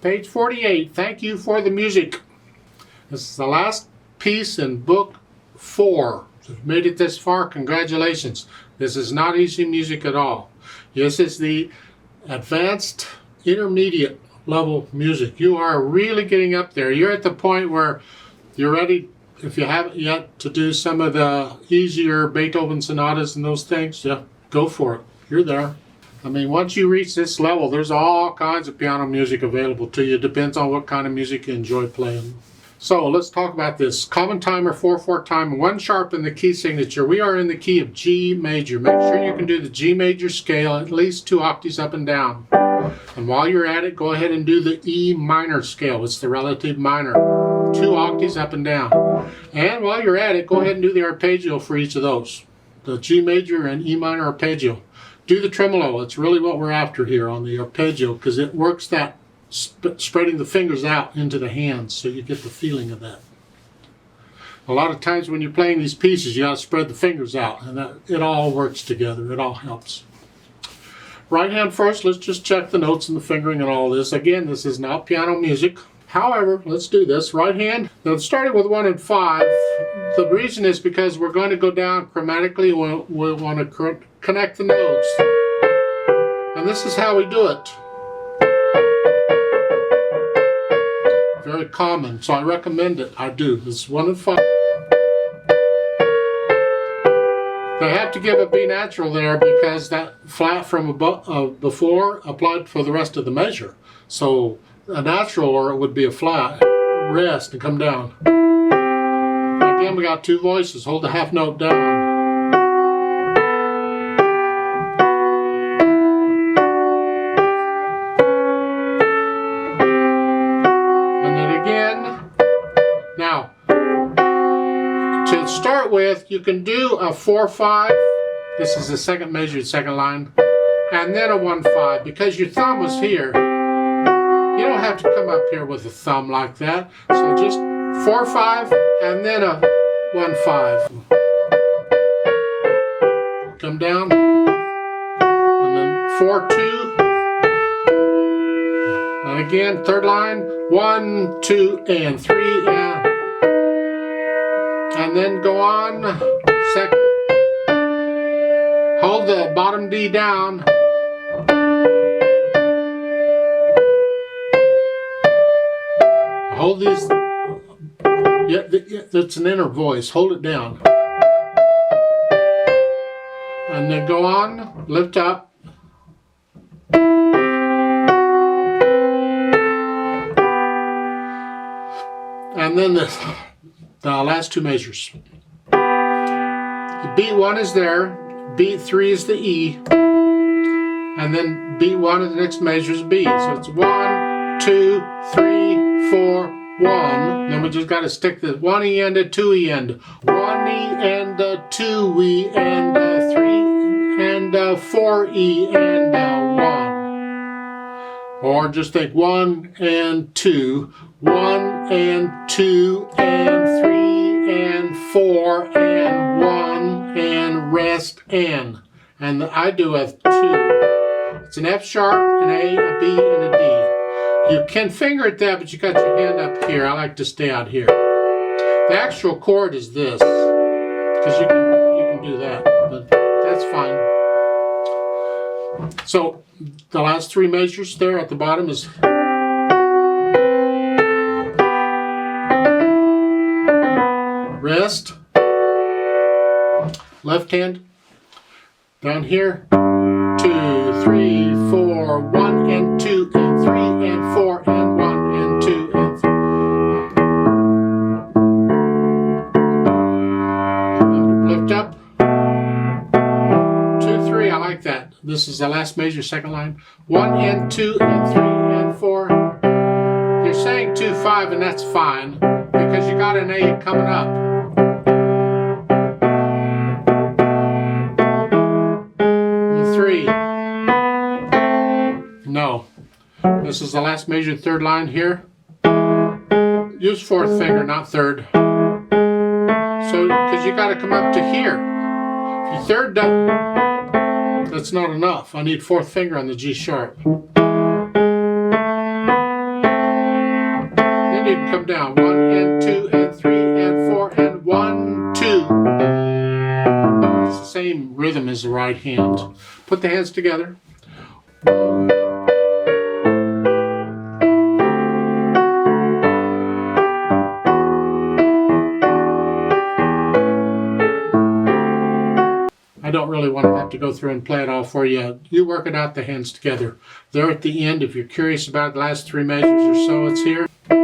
Page 48, thank you for the music. This is the last piece in book 4. If you've made it this far, congratulations. This is not easy music at all. This is the advanced intermediate level music. You are really getting up there. You're at the point where you're ready, if you haven't yet, to do some of the easier Beethoven sonatas and those things. Yeah, go for it. You're there. I mean, once you reach this level, there's all kinds of piano music available to you. Depends on what kind of music you enjoy playing. So let's talk about this. Common timer, 4/4 time, 1 sharp in the key signature. We are in the key of G major. Make sure you can do the G major scale at least 2 octaves up and down. And while you're at it, go ahead and do the E minor scale. It's the relative minor. 2 octaves up and down. And while you're at it, go ahead and do the arpeggio for each of those. The G major and E minor arpeggio. Do the tremolo. It's really what we're after here on the arpeggio, because it works that spreading the fingers out into the hands, so you get the feeling of that. A lot of times when you're playing these pieces, you got to spread the fingers out, and it all works together. It all helps. Right hand first. Let's just check the notes and the fingering and all this. Again, this is not piano music. However, let's do this. Right hand. Now, starting with 1 and 5. The reason is because we're going to go down chromatically. We'll want to connect the notes. And this is how we do it. Very common, so I recommend it. I do. It's 1 and 5. They have to give a B natural there because that flat from above, before applied for the rest of the measure. So a natural, or it would be a flat, rest and come down. Again, we got 2 voices. Hold the half note down. And then again. Now, to start with, you can do a 4/5. This is the second measured second line. And then a 1/5. Because your thumb was here, you don't have to come up here with a thumb like that. So just 4/5 and then a 1/5. Come down. And then 4/2. And again, third line. 1, 2, and 3. And then go on. Second. Hold the bottom D down. Hold these. Yeah, that's an inner voice. Hold it down. And then go on. Lift up. And then the last 2 measures. The beat 1 is there. Beat 3 is the E. And then beat 1 of the next measure is B. So it's 1, 2, 3, 4, 1. Then we just got to stick the 1 E and a 2 E end. 1 E and a 2 E and a 3 and a 4 E and a 1. Or just think 1 and 2, 1 and 2 and 3 and 4 and 1 and rest and. And I do a 2. It's an F sharp, an A, a B, and a D. You can finger it there, but you got your hand up here. I like to stay out here. The actual chord is this, because you can do that, but that's fine. So the last 3 measures there at the bottom is rest, left hand, down here, 2, 3, 4, 1 and 2 and 3 and 4 and 1 and 2 and 3. Lift up, 2, 3. I like that. This is the last measure, second line. 1 and 2 and 3 and 4. You're saying 2, 5, and that's fine because you got an A coming up. And 3. No. This is the last measured third line here. Use 4th finger, not 3rd. So, because you got to come up to here. If you 3rd down, that's not enough. I need 4th finger on the G sharp. can come down. 1 and 2 and 3 and 4 and 1, 2. It's the same rhythm as the right hand. Put the hands together. I don't really want to have to go through and play it all for you. You work it out, the hands together. There at the end, if you're curious about the last 3 measures or so, it's here. 2.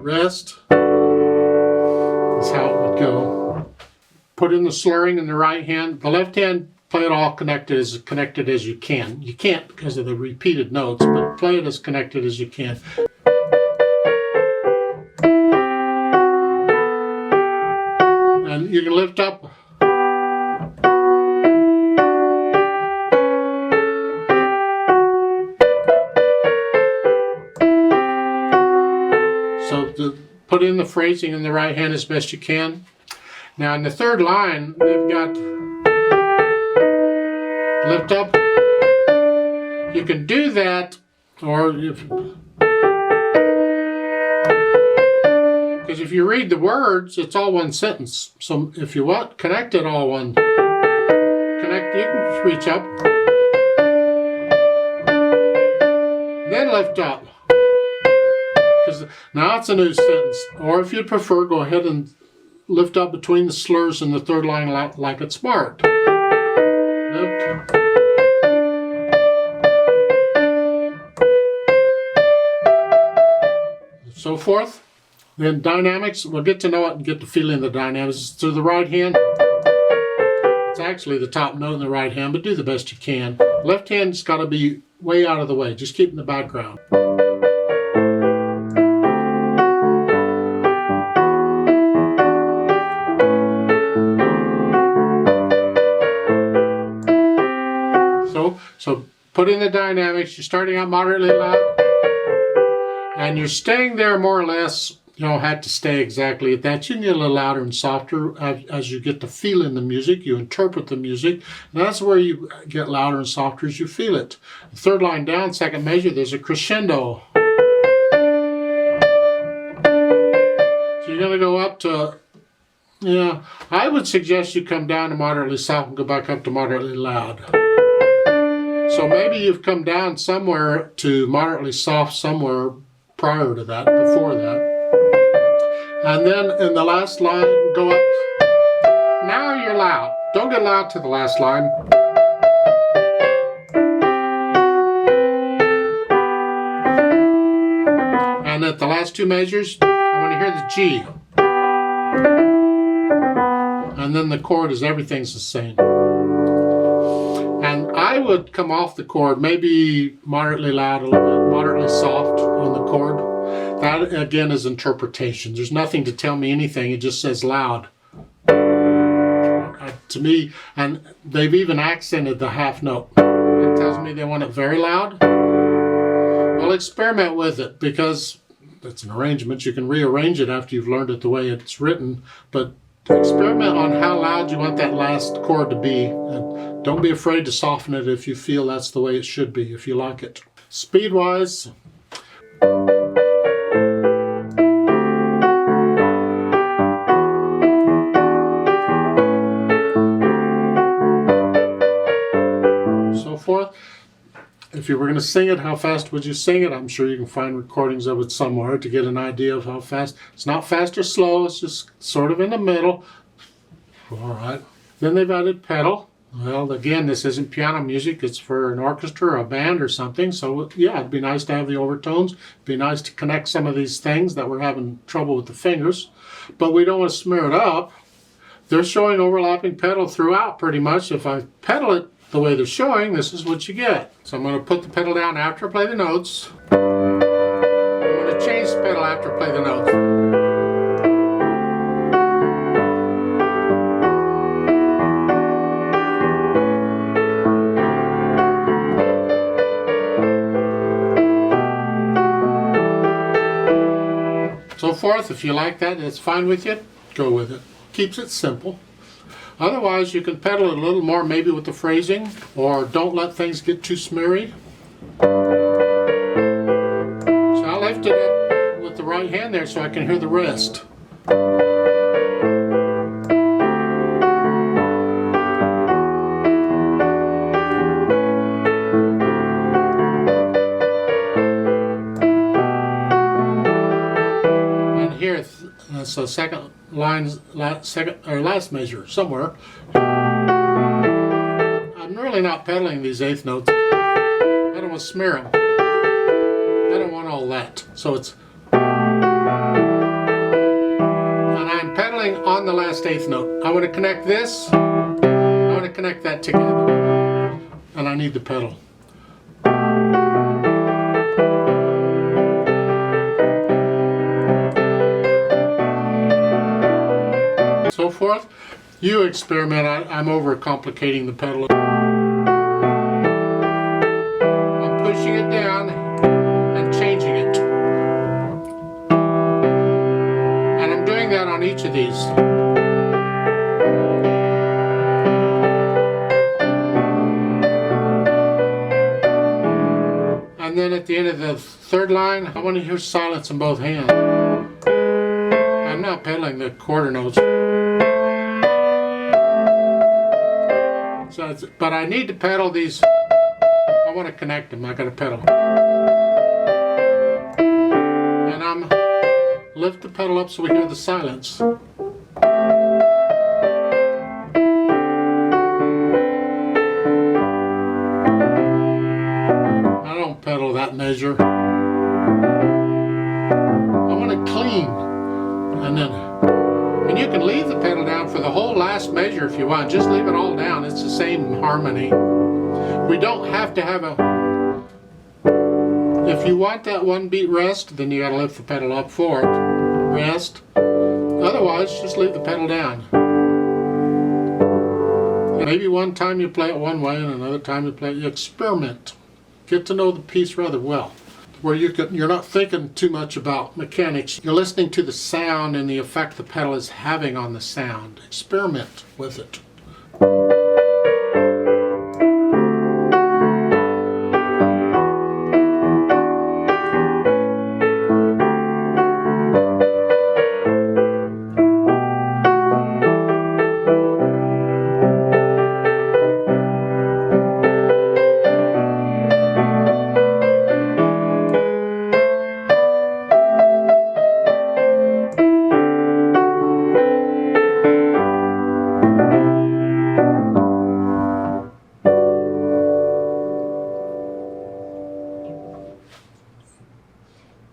Rest. That's how it would go. Put in the slurring in the right hand. The left hand, play it all connected as you can. You can't because of the repeated notes, but play it as connected as you can. And you can lift up. So put in the phrasing in the right hand as best you can. Now in the third line, they've got lift up. You can do that, or because if you read the words, it's all one sentence. So if you want, connect it all one. Connect, you can reach up. Then lift up. Because now it's a new sentence. Or if you prefer, go ahead and lift up between the slurs in the third line like it's marked. Lift. So forth. Then dynamics, we'll get to know it and get the feeling of the dynamics. To the right hand, it's actually the top note in the right hand, but do the best you can. Left hand's got to be way out of the way. Just keep in the background. So put in the dynamics. You're starting out moderately loud. And you're staying there more or less. You don't have to stay exactly at that. You can get a little louder and softer as you get to feel in the music. You interpret the music. And that's where you get louder and softer as you feel it. The third line down, second measure, there's a crescendo. So you're going to go up to, I would suggest you come down to moderately soft and go back up to moderately loud. So maybe you've come down somewhere to moderately soft somewhere prior to that, before that. And then in the last line, go up. Now you're loud. Don't get loud to the last line. And at the last 2 measures, I want to hear the G. And then the chord is everything's the same. And I would come off the chord, maybe moderately loud a little bit, moderately soft on the chord. That, again, is interpretation. There's nothing to tell me anything. It just says loud. To me, and they've even accented the half note. It tells me they want it very loud. Well, experiment with it, because it's an arrangement. You can rearrange it after you've learned it the way it's written, but experiment on how loud you want that last chord to be. And don't be afraid to soften it if you feel that's the way it should be, if you like it. Speed-wise, so forth. If you were going to sing it, how fast would you sing it? I'm sure you can find recordings of it somewhere to get an idea of how fast. It's not fast or slow, it's just sort of in the middle. All right. Then they've added pedal. Well, again, this isn't piano music. It's for an orchestra or a band or something. So, yeah, it'd be nice to have the overtones. It'd be nice to connect some of these things that we're having trouble with the fingers. But we don't want to smear it up. They're showing overlapping pedal throughout pretty much. If I pedal it the way they're showing, this is what you get. So I'm going to put the pedal down after I play the notes. I'm going to change the pedal after I play the notes. So forth. If you like that and it's fine with you, go with it. Keeps it simple. Otherwise, you can pedal it a little more, maybe with the phrasing, or don't let things get too smeary. So I lifted it with the right hand there so I can hear the rest. And here, so second line, last measure somewhere. I'm really not pedaling these eighth notes. I don't want to smear them. I don't want all that. So it's, and I'm pedaling on the last eighth note. I want to connect this. I want to connect that together. And I need the pedal. So forth. You experiment. I'm overcomplicating the pedal. I'm pushing it down and changing it. And I'm doing that on each of these. And then at the end of the third line, I want to hear silence in both hands. I'm not pedaling the quarter notes. So but I need to pedal these. I want to connect them. I got to pedal. And I'm lift the pedal up so we hear the silence. I don't pedal that measure. I want it clean. And then, and you can leave the pedal down for the whole last measure if you want. Just leave it all down. It's the same harmony. We don't have to have a... If you want that one beat rest, then you got to lift the pedal up for it. Rest. Otherwise, just leave the pedal down. Maybe one time you play it one way and another time you play it. You experiment. Get to know the piece rather well. Where you're not thinking too much about mechanics. You're listening to the sound and the effect the pedal is having on the sound. Experiment with it.